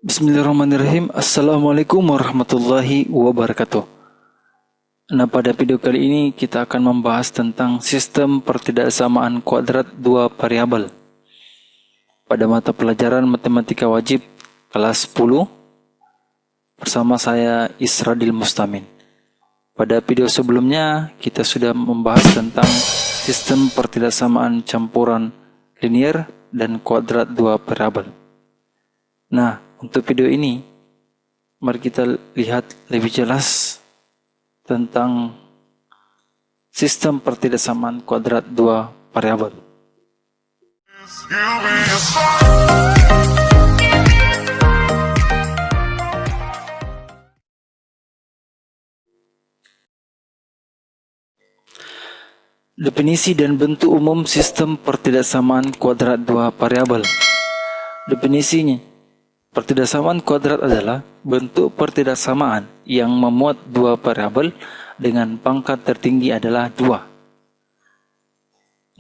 Bismillahirrahmanirrahim. Assalamualaikum warahmatullahi wabarakatuh. Nah, pada video kali ini kita akan membahas tentang sistem pertidaksamaan kuadrat dua variabel pada mata pelajaran matematika wajib kelas 10 bersama saya Isradil Mustamin. Pada video sebelumnya kita sudah membahas tentang sistem pertidaksamaan campuran linier dan kuadrat dua variabel. Nah, untuk video ini, mari kita lihat lebih jelas tentang sistem pertidaksamaan kuadrat dua variabel. Definisi dan bentuk umum sistem pertidaksamaan kuadrat dua variabel. Definisinya, pertidaksamaan kuadrat adalah bentuk pertidaksamaan yang memuat dua variabel dengan pangkat tertinggi adalah 2.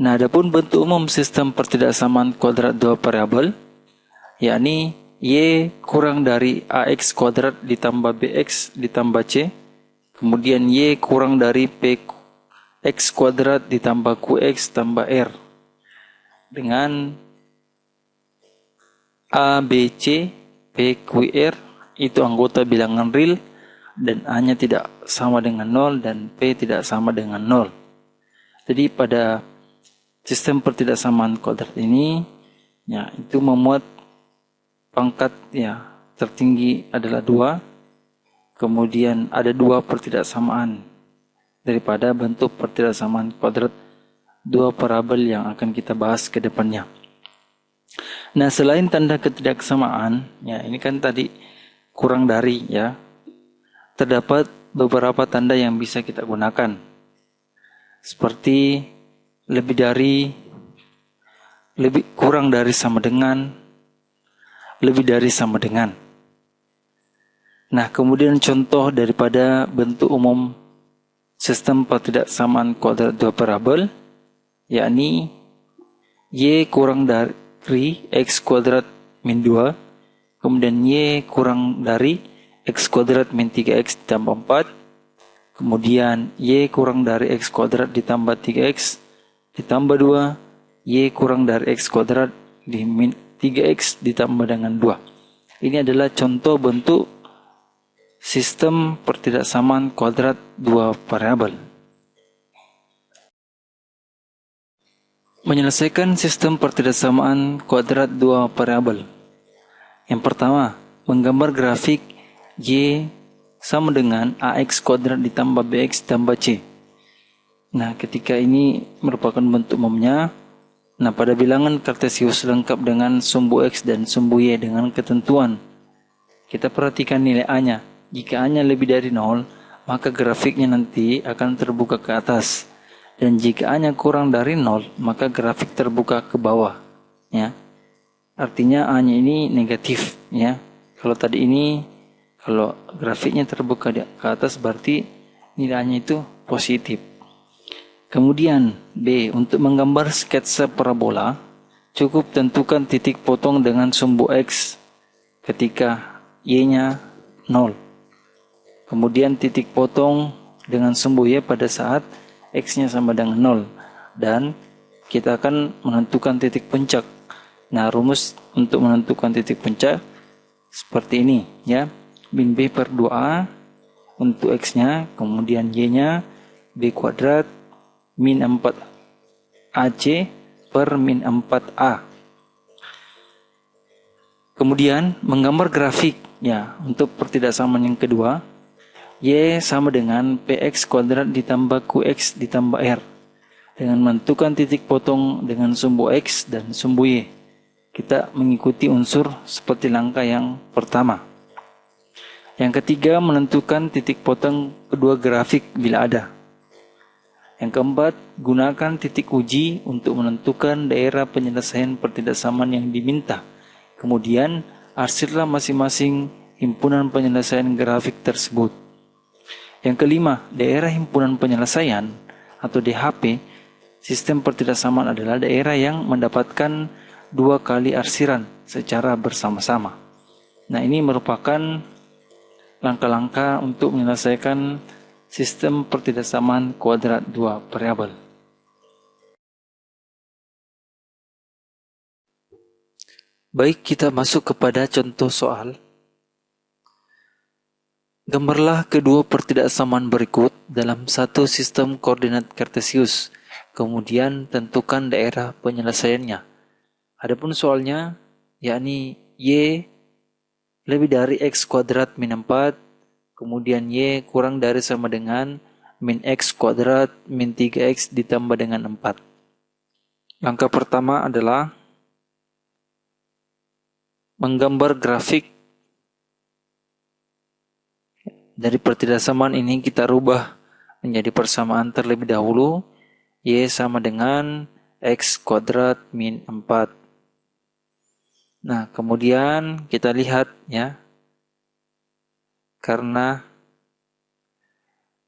Nah, adapun bentuk umum sistem pertidaksamaan kuadrat dua variabel, yakni Y kurang dari AX kuadrat ditambah BX ditambah C, kemudian Y kurang dari PX kuadrat ditambah QX tambah R, dengan A, B, C, P, Q, R itu anggota bilangan real dan A-nya tidak sama dengan 0 dan P tidak sama dengan 0. Jadi pada sistem pertidaksamaan kuadrat ini ya itu memuat pangkat ya tertinggi adalah 2. Kemudian ada 2 pertidaksamaan daripada bentuk pertidaksamaan kuadrat dua variabel yang akan kita bahas ke depannya. Nah, selain tanda ketidaksamaan, ya ini kan tadi kurang dari ya, terdapat beberapa tanda yang bisa kita gunakan. Seperti lebih dari, kurang dari sama dengan, lebih dari sama dengan. Nah, kemudian contoh daripada bentuk umum sistem pertidaksamaan kuadrat dua variabel, yakni Y kurang dari X kuadrat min 2, kemudian Y kurang dari X kuadrat min 3X ditambah 4, kemudian Y kurang dari X kuadrat ditambah 3X ditambah 2, Y kurang dari X kuadrat di min 3X ditambah dengan 2. Ini adalah contoh bentuk sistem pertidaksamaan kuadrat dua variabel. Menyelesaikan sistem pertidaksamaan kuadrat dua variabel. Yang pertama, menggambar grafik Y sama dengan AX kuadrat ditambah BX ditambah C. Nah, ketika ini merupakan bentuk umumnya, nah pada bilangan kartesius lengkap dengan sumbu X dan sumbu Y dengan ketentuan, kita perhatikan nilai A-nya. Jika A-nya lebih dari 0, maka grafiknya nanti akan terbuka ke atas. Dan jika A-nya kurang dari 0, maka grafik terbuka ke bawah. Ya. Artinya A-nya ini negatif. Ya. Kalau tadi ini, kalau grafiknya terbuka ke atas, berarti nilainya itu positif. Kemudian B, untuk menggambar sketsa parabola, cukup tentukan titik potong dengan sumbu X ketika Y-nya 0. Kemudian titik potong dengan sumbu Y pada saat X-nya sama dengan 0, dan kita akan menentukan titik puncak. Nah, rumus untuk menentukan titik puncak seperti ini ya. Min B per 2A untuk X-nya, kemudian Y-nya B kuadrat min 4AC per min 4A. Kemudian menggambar grafik ya untuk pertidaksamaan yang kedua, Y sama dengan PX kuadrat ditambah QX ditambah R. Dengan menentukan titik potong dengan sumbu X dan sumbu Y, kita mengikuti unsur seperti langkah yang pertama. Yang ketiga, menentukan titik potong kedua grafik bila ada. Yang keempat, gunakan titik uji untuk menentukan daerah penyelesaian pertidaksamaan yang diminta. Kemudian, arsirlah masing-masing himpunan penyelesaian grafik tersebut. Yang kelima, daerah himpunan penyelesaian atau DHP sistem pertidaksamaan adalah daerah yang mendapatkan 2 kali arsiran secara bersama-sama. Nah, ini merupakan langkah-langkah untuk menyelesaikan sistem pertidaksamaan kuadrat dua variabel. Baik, kita masuk kepada contoh soal. Gambarlah kedua pertidaksamaan berikut dalam satu sistem koordinat kartesius. Kemudian tentukan daerah penyelesaiannya. Adapun soalnya, yakni Y lebih dari X kuadrat min 4, kemudian Y kurang dari sama dengan min X kuadrat min 3X ditambah dengan 4. Langkah pertama adalah menggambar grafik. Dari pertidaksamaan ini kita rubah menjadi persamaan terlebih dahulu. Y sama dengan X kuadrat min 4. Nah, kemudian kita lihat ya. Karena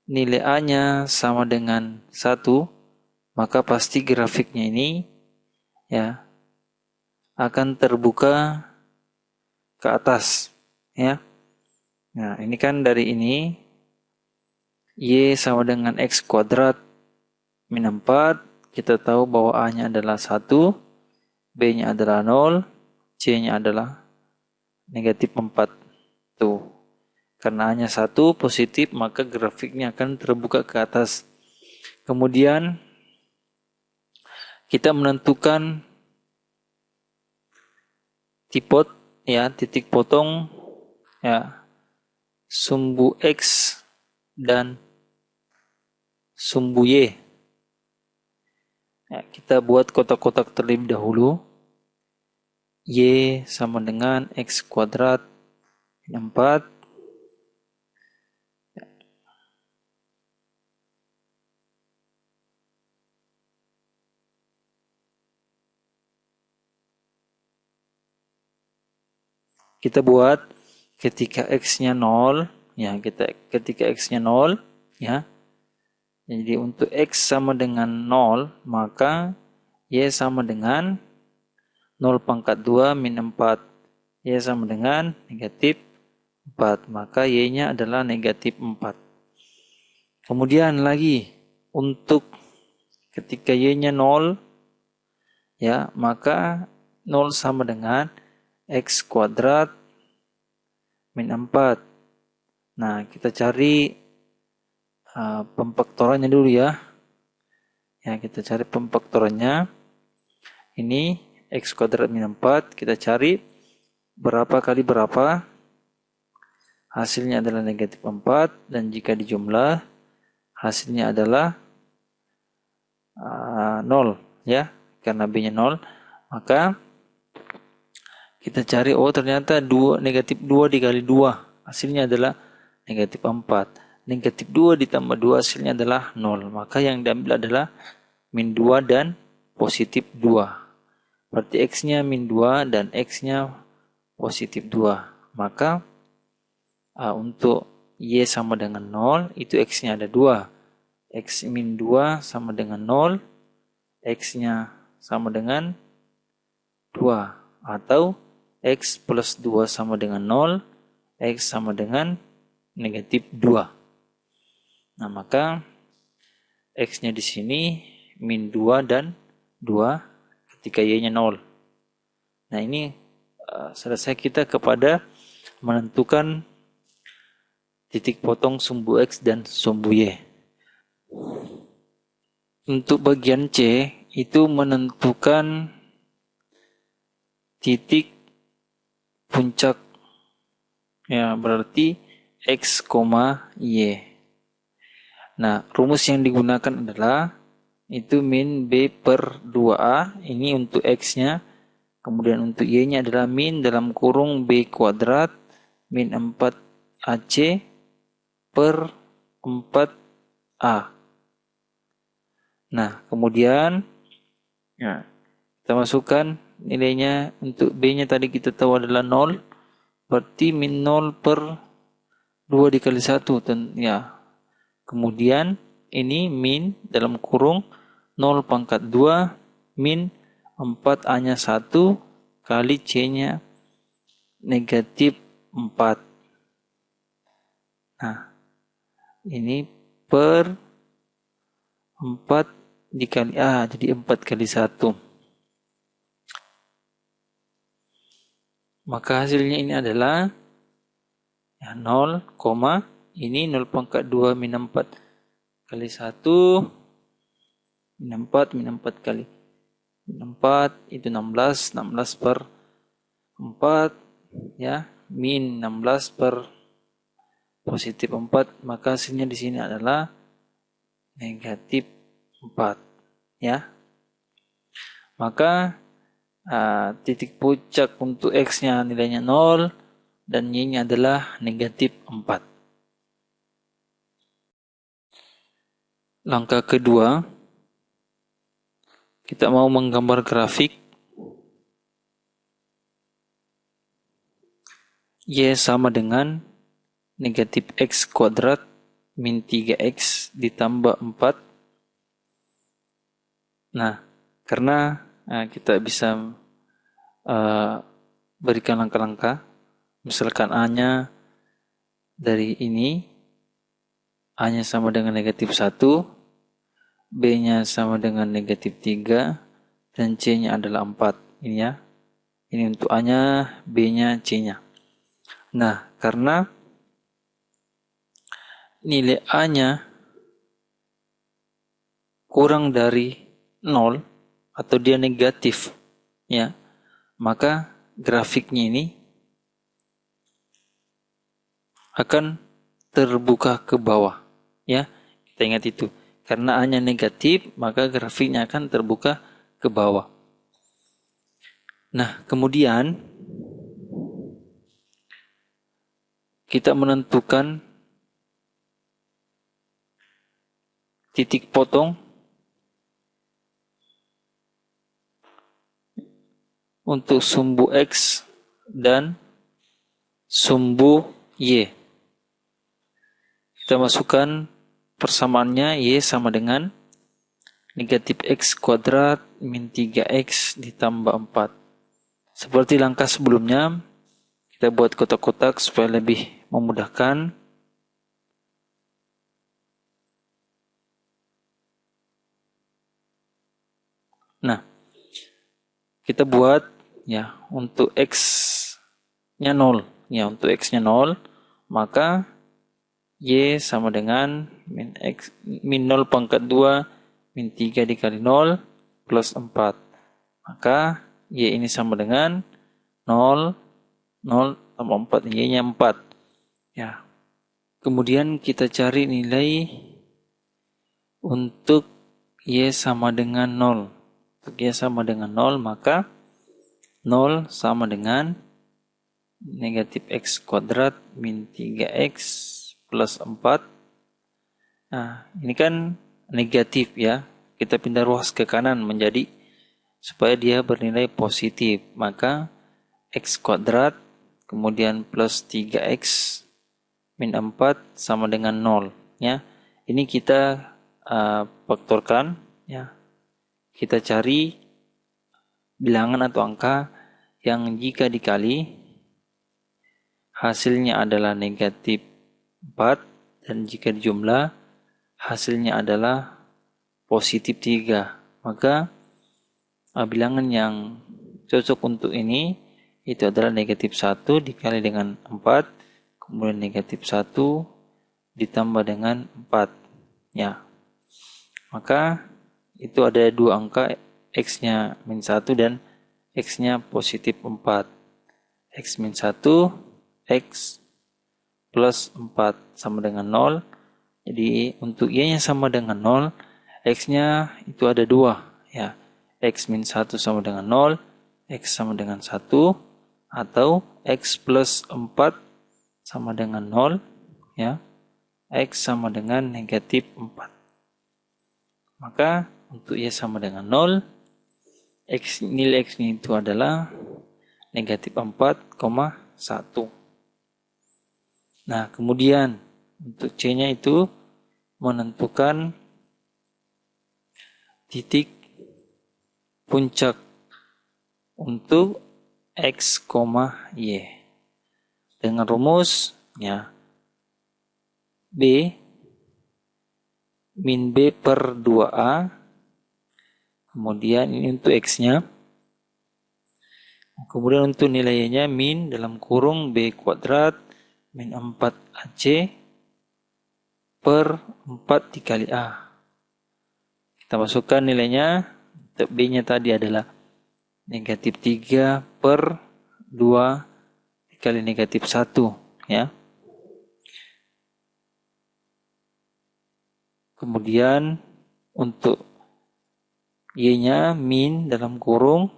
nilai A-nya sama dengan 1, maka pasti grafiknya ini ya akan terbuka ke atas ya. Nah, ini kan dari ini Y sama dengan X kuadrat min 4, kita tahu bahwa A-nya adalah 1, B-nya adalah 0, C-nya adalah negatif 4. Tuh. Karena A-nya 1 positif, maka grafiknya akan terbuka ke atas. Kemudian kita menentukan titik potong ya, sumbu X dan sumbu Y. Ya, kita buat kotak-kotak terlebih dahulu. Y sama dengan X kuadrat min 4. Kita buat ketika X-nya 0, ya, ketika X-nya 0, ya. Jadi untuk X sama dengan 0, maka Y sama dengan 0 pangkat 2 min 4. Y sama dengan negatif 4. Maka Y-nya adalah negatif 4. Kemudian lagi, untuk ketika Y-nya 0, ya, maka 0 sama dengan X kuadrat min 4. Nah, kita cari pemfaktorannya dulu ya. Ya, kita cari pemfaktorannya. Ini X kuadrat min 4, kita cari berapa kali berapa. Hasilnya adalah negatif 4, dan jika dijumlah, hasilnya adalah 0 ya. Karena B-nya 0, maka kita cari, ternyata negatif 2 dikali 2, hasilnya adalah negatif 4. Negatif 2 ditambah 2 hasilnya adalah 0. Maka yang diambil adalah min 2 dan positif 2. Berarti X-nya min 2 dan X-nya positif 2. Maka untuk Y sama dengan 0, itu X-nya ada 2. X min 2 sama dengan 0, X-nya sama dengan 2. Atau X plus 2 sama dengan 0, X sama dengan negatif 2. Nah, maka X-nya di sini min 2 dan 2 ketika Y-nya 0. Nah, ini selesai kita kepada menentukan titik potong sumbu X dan sumbu Y. Untuk bagian C, itu menentukan titik puncak. Ya, berarti X, Y. Nah, rumus yang digunakan adalah itu min B per 2A. Ini untuk X-nya. Kemudian untuk Y-nya adalah min dalam kurung B kuadrat min 4AC per 4A. Nah, kemudian ya, kita masukkan nilainya. Untuk B-nya tadi kita tahu adalah 0. Berarti min 0 per 2 dikali 1. Ya. Kemudian ini min dalam kurung 0 pangkat 2 min 4A-nya 1 kali C-nya negatif 4. Nah, ini per 4 dikali A, jadi 4 kali 1. Maka hasilnya ini adalah 0, ini 0 pangkat 2 min 4 kali 1, min 4 kali min 4 itu 16 per 4 ya, min 16 per positif 4, maka hasilnya di sini adalah negatif 4 ya. Maka titik puncak untuk X-nya nilainya 0 dan Y-nya adalah negatif 4. Langkah kedua, kita mau menggambar grafik Y sama dengan negatif X kuadrat min 3X ditambah 4. Nah, karena kita bisa berikan langkah-langkah, misalkan A-nya dari ini, A-nya sama dengan negatif 1, B-nya sama dengan negatif 3, dan C-nya adalah 4. Ini ya, ini untuk A-nya, B-nya, C-nya. Nah, karena nilai A-nya kurang dari 0 atau dia negatif, ya, maka grafiknya ini akan terbuka ke bawah, ya. Kita ingat itu. Karena A-nya negatif, maka grafiknya akan terbuka ke bawah. Nah, kemudian kita menentukan titik potong untuk sumbu X dan sumbu Y. Kita masukkan persamaannya, Y sama dengan negatif X kuadrat min 3X ditambah 4. Seperti langkah sebelumnya, kita buat kotak-kotak supaya lebih memudahkan. Nah, kita buat ya untuk X-nya 0. Ya, untuk X-nya 0, maka Y sama dengan min 0 pangkat 2 min 3 dikali 0 plus 4. Maka Y ini sama dengan 0, 0 tambah 4, Y-nya 4. Ya. Kemudian kita cari nilai untuk Y sama dengan 0. Untuk Y sama dengan 0, maka 0 sama dengan negatif X kuadrat min 3X plus 4. Nah, ini kan negatif ya. Kita pindah ruas ke kanan menjadi supaya dia bernilai positif. Maka X kuadrat kemudian plus 3X min 4 sama dengan 0 ya. Ini kita faktorkan ya. Kita cari bilangan atau angka yang jika dikali hasilnya adalah negatif 4 dan jika dijumlah hasilnya adalah positif 3. Maka bilangan yang cocok untuk ini itu adalah negatif 1 dikali dengan 4, kemudian negatif 1 ditambah dengan 4. Ya. Maka itu ada dua angka, X-nya min 1 dan X-nya positif 4. X min 1, X plus 4 sama dengan 0. Jadi untuk Y-nya sama dengan 0, X-nya itu ada 2. Ya. X min 1 sama dengan 0, X sama dengan 1, atau X plus 4 sama dengan 0, ya. X sama dengan negatif 4. Maka untuk Y sama dengan 0, nilai X-nya itu adalah negatif 4,1. Nah, kemudian untuk C-nya itu menentukan titik puncak untuk X, Y. dengan rumus ya B min B per 2A, kemudian ini untuk X-nya, kemudian untuk nilainya min dalam kurung B kuadrat min 4AC per 4 dikali A. Kita masukkan nilainya, untuk B-nya tadi adalah negatif 3 per 2 dikali negatif 1 ya. Kemudian untuk Y-nya min dalam kurung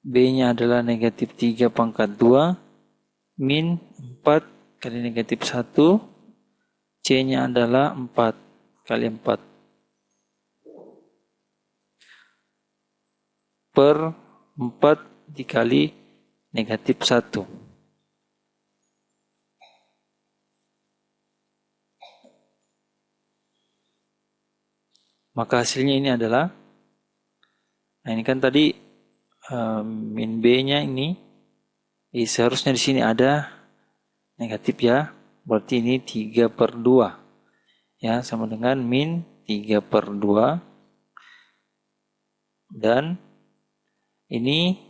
B-nya adalah negatif 3 pangkat 2 min 4 kali negatif 1, C-nya adalah 4 kali 4 per 4 dikali negatif 1. Maka hasilnya ini adalah, nah ini kan tadi min B-nya ini, seharusnya di sini ada negatif ya, berarti ini 3 per 2 ya, sama dengan min 3 per 2, dan ini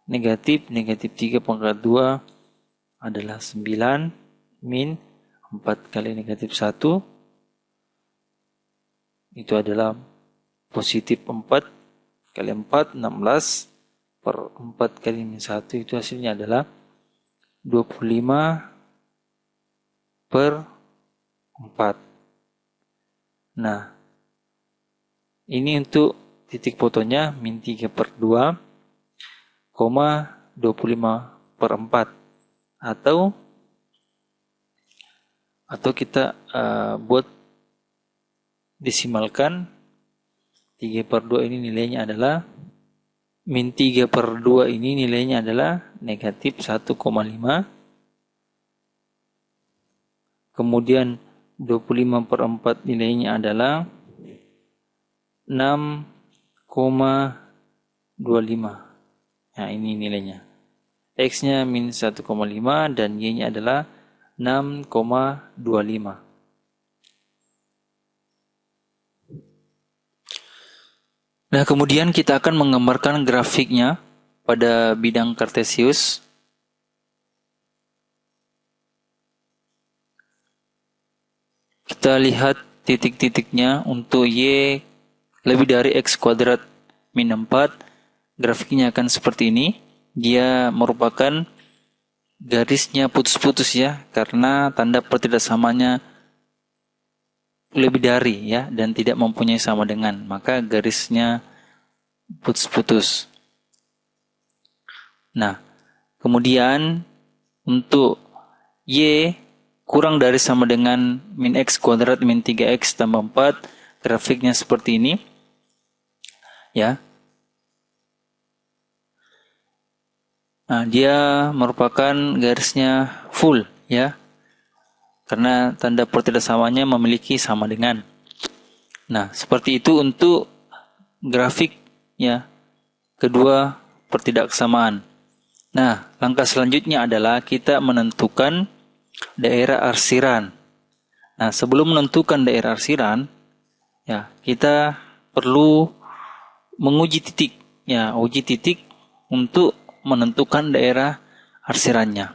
negatif 3 pangkat 2 adalah 9 min 4 kali negatif 1, itu adalah positif 4 kali 4, 16 per 4 kali min 1, itu hasilnya adalah 25 per 4. Nah, ini untuk titik fotonya min 3 per 2, 25 per 4. Atau kita buat desimalkan, 3 per 2 ini nilainya adalah, min 3 per 2 ini nilainya adalah negatif 1,5. Kemudian 25 per 4 nilainya adalah 6,25. Nah, ini nilainya. X-nya min 1,5 dan Y-nya adalah 6,25. Nah, kemudian kita akan menggambarkan grafiknya pada bidang kartesius. Kita lihat titik-titiknya. Untuk Y lebih dari X kuadrat min 4, grafiknya akan seperti ini. Dia merupakan garisnya putus-putus ya, karena tanda pertidaksamanya lebih dari ya, dan tidak mempunyai sama dengan, maka garisnya putus-putus. Nah, kemudian untuk Y kurang dari sama dengan min X kuadrat min 3X tambah 4, grafiknya seperti ini ya. Nah, dia merupakan garisnya full ya, karena tanda pertidaksamanya memiliki sama dengan. Nah, seperti itu untuk grafik ya kedua pertidaksamaan. Nah, langkah selanjutnya adalah kita menentukan daerah arsiran. Nah, sebelum menentukan daerah arsiran ya, kita perlu menguji titik ya, uji titik untuk menentukan daerah arsirannya.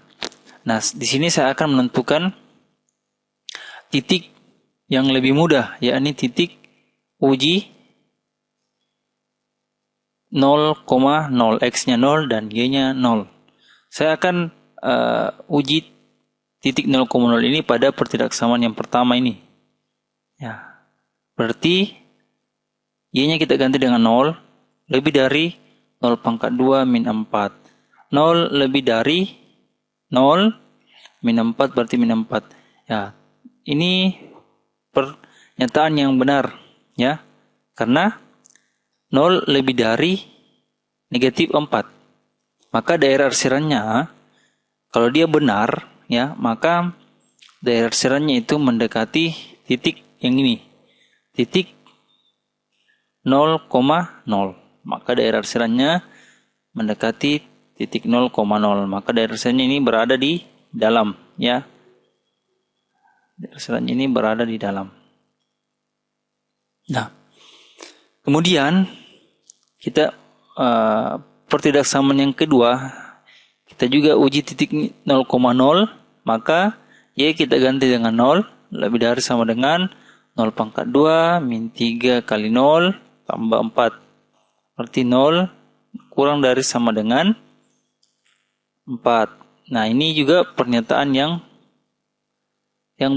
Nah, di sini saya akan menentukan titik yang lebih mudah, yakni titik uji 0,0, X-nya 0 dan Y-nya 0. Saya akan uji titik 0,0 ini pada pertidaksamaan yang pertama ini. Ya, berarti Y-nya kita ganti dengan 0, lebih dari 0 pangkat 2 min 4. 0 lebih dari 0 min 4 berarti min 4. Ya, ini pernyataan yang benar ya, karena 0 lebih dari negatif 4. Maka daerah arsirannya, kalau dia benar ya, maka daerah arsirannya itu mendekati titik yang ini, titik 0,0. Maka daerah arsirannya mendekati titik 0,0. Maka daerah ini berada di dalam, ya. Daerah ini berada di dalam. Nah, kemudian kita pertidaksamaan yang kedua, kita juga uji titik 0,0, maka Y kita ganti dengan 0, lebih dari sama dengan 0 pangkat 2 min 3 kali 0 tambah 4. Berarti 0 kurang dari sama dengan 4. Nah, ini juga pernyataan yang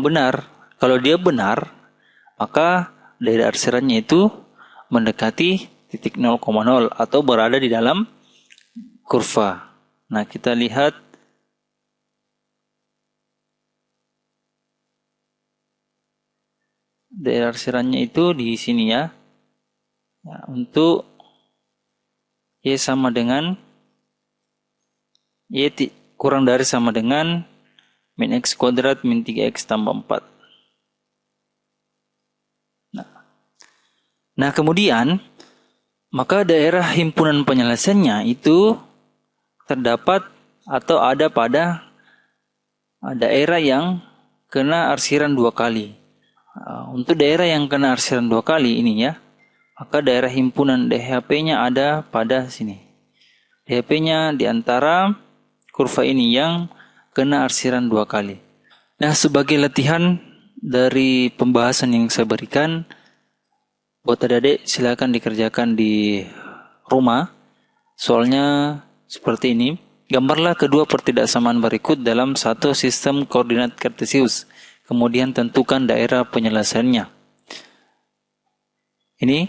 benar. Kalau dia benar, maka daerah arsirannya itu mendekati titik 0,0 atau berada di dalam kurva. Nah, kita lihat daerah arsirannya itu di sini, ya. Untuk Y sama dengan Y kurang dari sama dengan min X kuadrat min 3X tambah 4. Nah, kemudian maka daerah himpunan penyelesaiannya itu terdapat atau ada pada daerah yang kena arsiran 2 kali. Untuk daerah yang kena arsiran 2 kali ini, ya, maka daerah himpunan DHP-nya ada pada sini. DHP-nya di antara kurva ini yang kena arsiran 2 kali. Nah, sebagai latihan dari pembahasan yang saya berikan, buat adik-adik silakan dikerjakan di rumah. Soalnya seperti ini. Gambarlah kedua pertidaksamaan berikut dalam satu sistem koordinat kartesius. Kemudian tentukan daerah penyelesaiannya. Ini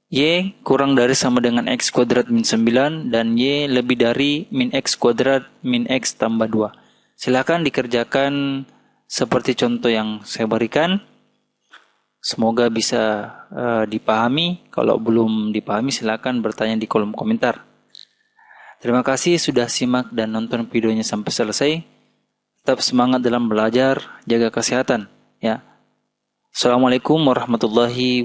Y kurang dari sama dengan X kuadrat min 9 dan Y lebih dari min X kuadrat min X tambah 2. Silakan dikerjakan seperti contoh yang saya berikan. Semoga bisa dipahami. Kalau belum dipahami, silakan bertanya di kolom komentar. Terima kasih sudah simak dan nonton videonya sampai selesai. Tetap semangat dalam belajar, jaga kesehatan, ya. Assalamualaikum warahmatullahi wabarakatuh.